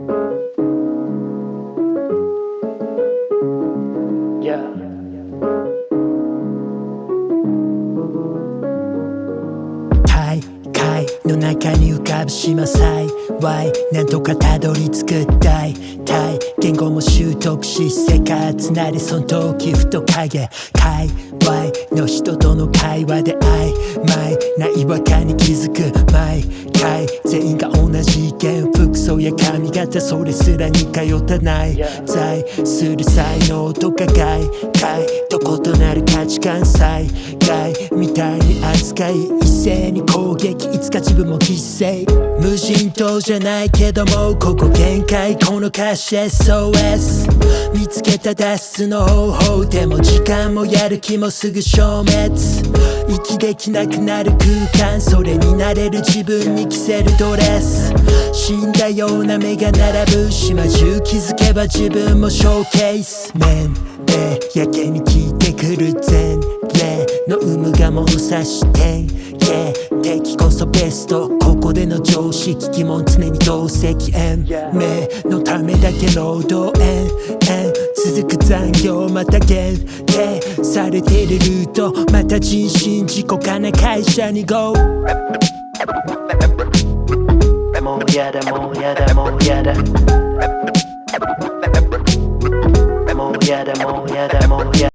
大海の中に浮かぶ島幸いなんとかたどり着く大体言語も習得し生活なりその時ふと影界隈の人との会話で曖昧な違和感に気づく毎回全員が同じ意見服装や髪型それすら似通った内在する才能とか外界と異なる価値観災害みたいに扱い一斉に攻撃いつか自分も犠牲無人島じゃないけどもここ限界この歌詞 SOS 見つけた脱出の方法でも時間もやる気もすぐ消滅息できなくなる空間それになれる自分に着せるドレス死んだような目が並ぶ島中気づけば自分もショーケース年齢やけに効いてくる前例の有無が物差し典型的こそベストここでの常識疑問常に同席延命のためだけ労働続く残業また限定されてるルートまた人身事故かな会社に GO もうやだもうやだもうやだもうやだもうやだもうやだ